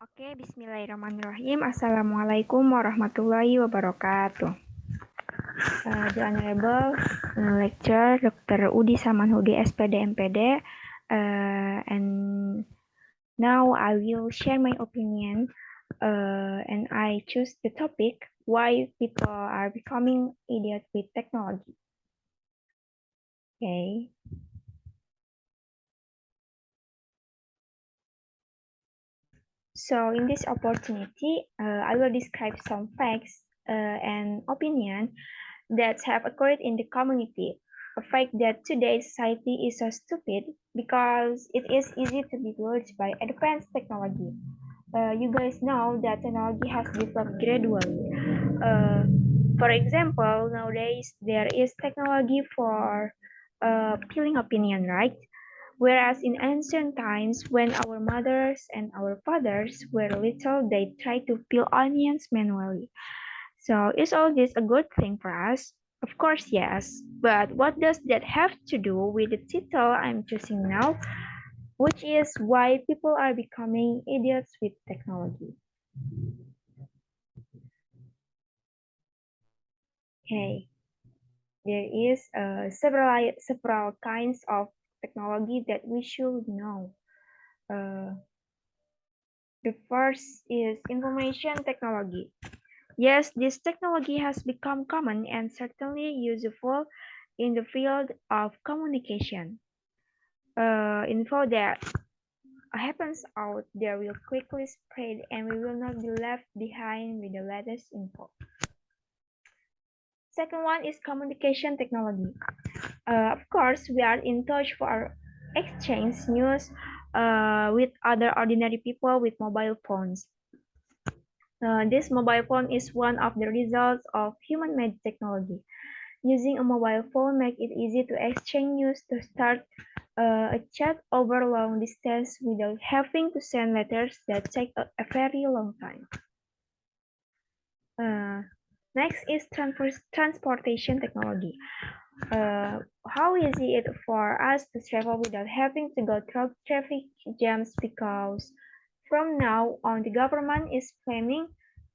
Oke, bismillahirrahmanirrahim. Assalamualaikum warahmatullahi wabarakatuh. The Honorable Lecturer Dr. Udi Samanhudi, SPD, MPD, and now I will share my opinion, and I choose the topic, why people are becoming idiots with technology. Okay. So in this opportunity, I will describe some facts and opinion that have occurred in the community. A fact that today's society is so stupid because it is easy to be lured by advanced technology. You guys know that technology has developed gradually. Uh, for example, nowadays there is technology for peeling opinion, right? Whereas in ancient times, when our mothers and our fathers were little, they tried to peel onions manually. So is all this a good thing for us? Of course, yes. But what does that have to do with the title I'm choosing now, which is why people are becoming idiots with technology? Okay, there is several kinds of technology that we should know. Uh, the first is information technology. Yes, this technology has become common and certainly useful in the field of communication. Info that happens out there will quickly spread and we will not be left behind with the latest info. Second one is communication technology. Of course, we are in touch for our exchange news with other ordinary people with mobile phones. This mobile phone is one of the results of human-made technology. Using a mobile phone makes it easy to exchange news, to start a chat over long distance without having to send letters that take a very long time. Next is transportation technology. How easy it for us to travel without having to go through traffic jams, because from now on the government is planning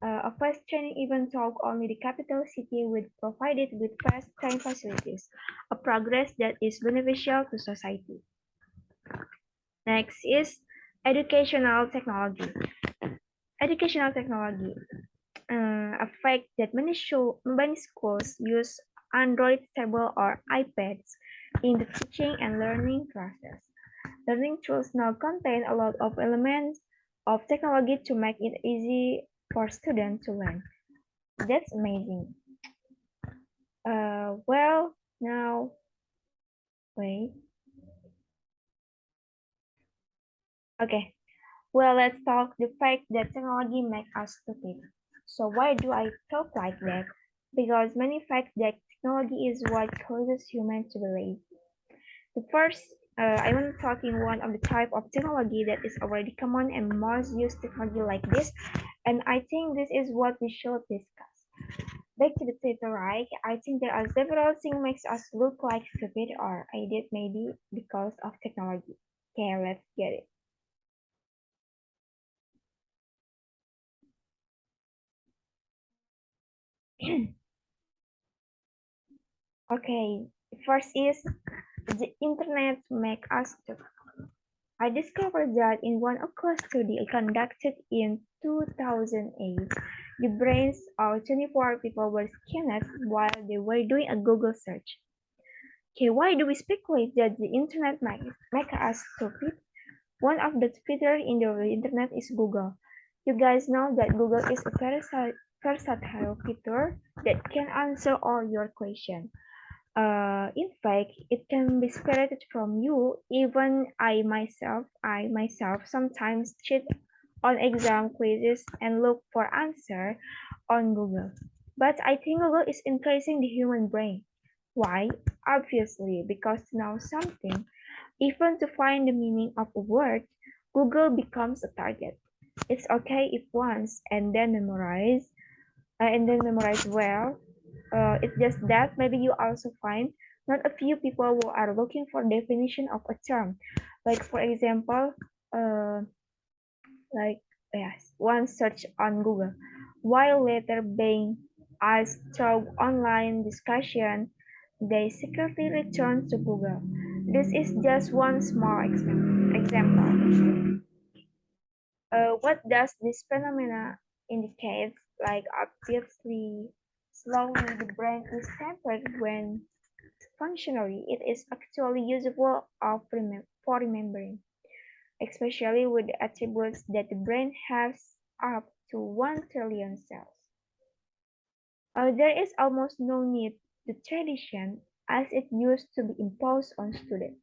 a fast train even though only the capital city will provided with fast train facilities, a progress that is beneficial to society. Next is educational technology. Educational technology, a fact that many schools use Android tablet or iPads in the teaching and learning process. Learning tools now contain a lot of elements of technology to make it easy for students to learn. That's amazing. Well, now, wait. Okay. Well, let's talk the fact that technology makes us stupid. So why do I talk like that? Because many facts that technology is what causes humans to be lazy. The first, I want to talk in one of the type of technology that is already common and most used technology like this, and I think this is what we should discuss. Back to the title, right? I think there are several things makes us look like stupid or idiot, maybe because of technology. Okay, let's get it. Okay, first is the internet make us stupid. I discovered that in one Oculus study conducted in 2008, the brains of 24 people were scanned while they were doing a Google search. Okay, why do we speculate that the internet make us stupid? One of the features in the internet is Google. You guys know that Google is a versatile feature that can answer all your questions. In fact, it can be separated from you. Even I myself sometimes cheat on exam quizzes and look for answer on Google. But I think Google is increasing the human brain. Why? Obviously, because to know something, even to find the meaning of a word, Google becomes a target. It's okay if once and then memorize well. It's just that maybe you also find not a few people who are looking for definition of a term. Like for example, uh, like yes, one search on Google, while later being asked through online discussion, they secretly return to Google. This is just one small example. What does this phenomena indicate? Like obviously, slowly the brain is tempered when functionally it is actually usable for remembering, especially with the attributes that the brain has up to 1 trillion cells. There is almost no need to tradition as it used to be imposed on students.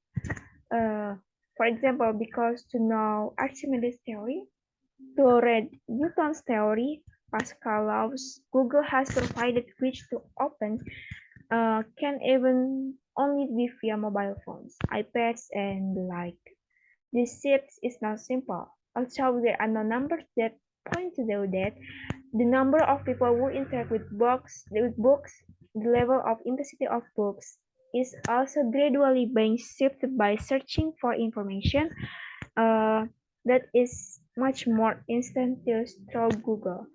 Uh, for example, because to know Archimedes' theory, to read Newton's theory, Pascal laws, Google has provided which to open can even only be via mobile phones, iPads, and the like. This shift is not simple. Although there are no numbers that point to that, the number of people who interact with books, the level of intensity of books, is also gradually being shifted by searching for information uh, that is much more instantaneous through Google.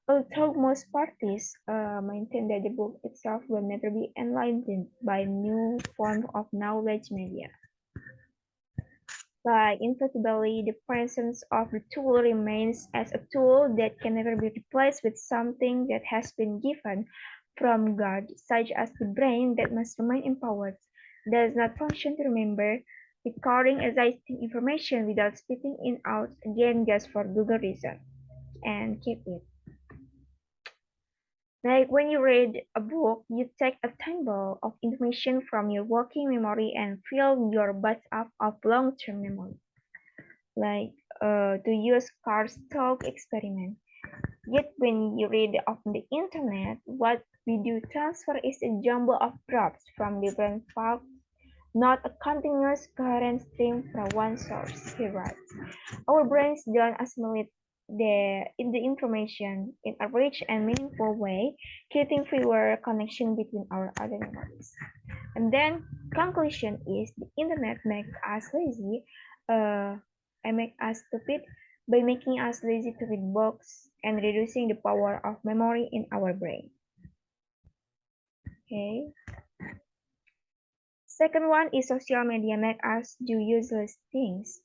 Although most parties maintain that the book itself will never be enlightened by new form of knowledge media. Like inevitably, the presence of the tool remains as a tool that can never be replaced with something that has been given from God, such as the brain that must remain empowered, does not function to remember, recording existing information without spitting it out again just for Google reason, and keep it. Like when you read a book, you take a table of information from your working memory and fill your bathtub of long-term memory. Like to use Carl Stoke experiment. Yet when you read of the internet, what we do transfer is a jumble of drops from different facts, not a continuous coherent stream from one source, he writes. Our brains don't assimilate the information in a rich and meaningful way, creating fewer connections between our other memories. And then conclusion is the internet makes us lazy, and make us stupid by making us lazy to read books and reducing the power of memory in our brain. Okay. Second one is social media make us do useless things.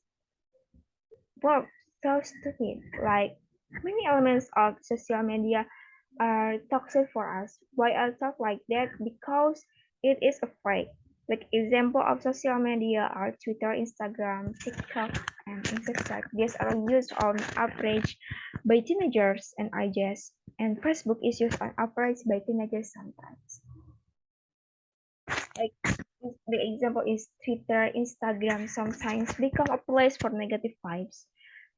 Wow, so stupid. Like many elements of social media are toxic for us. Why I talk like that? Because it is a fake. Like example of social media are Twitter, Instagram, TikTok, and Instagram. These are used on average by teenagers and ages, and Facebook is used on average by teenagers sometimes. Like the example is Twitter, Instagram sometimes become a place for negative vibes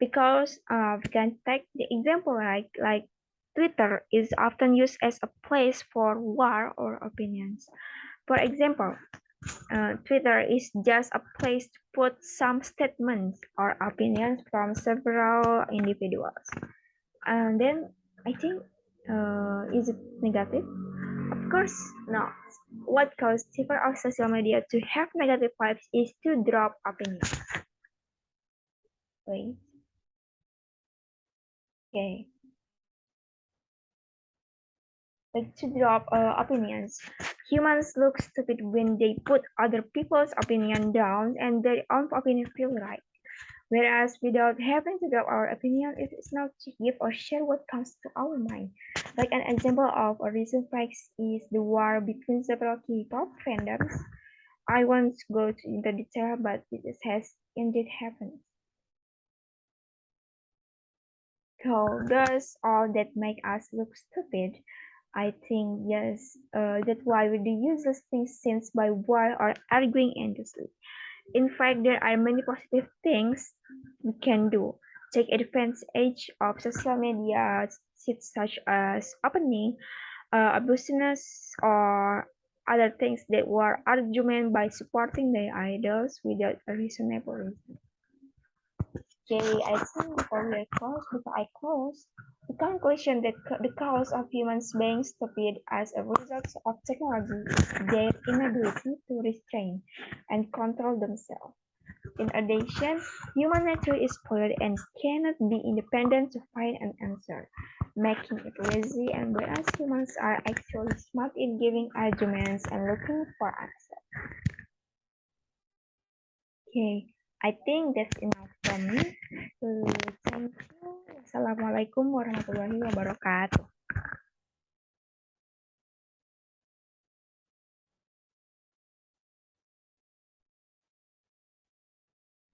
because we can take the example like Twitter is often used as a place for war or opinions. For example, Twitter is just a place to put some statements or opinions from several individuals. And then I think, is it negative? Of course not. What causes people of social media to have negative vibes is to drop opinions. Wait, okay. Like to drop opinions. Humans look stupid when they put other people's opinion down and their own opinion feel right. Whereas without having to drop our opinion, it is not to give or share what comes to our mind. Like an example of a recent practice is the war between several K-pop fandoms. I won't go into detail, but it has indeed happened. So does all that make us look stupid? I think yes. That's why we do useless things since by while or arguing endlessly. In fact, there are many positive things we can do. Take advantage of social media such as opening a business or other things that were argument by supporting their idols without a reasonable reason. Okay, I think before I close, the conclusion that the cause of humans being stupid as a result of technology is their inability to restrain and control themselves. In addition, human nature is spoiled and cannot be independent to find an answer, making it lazy, and whereas humans are actually smart in giving arguments and looking for answers. Okay, I think that's enough from me. Thank you. Assalamualaikum warahmatullahi wabarakatuh.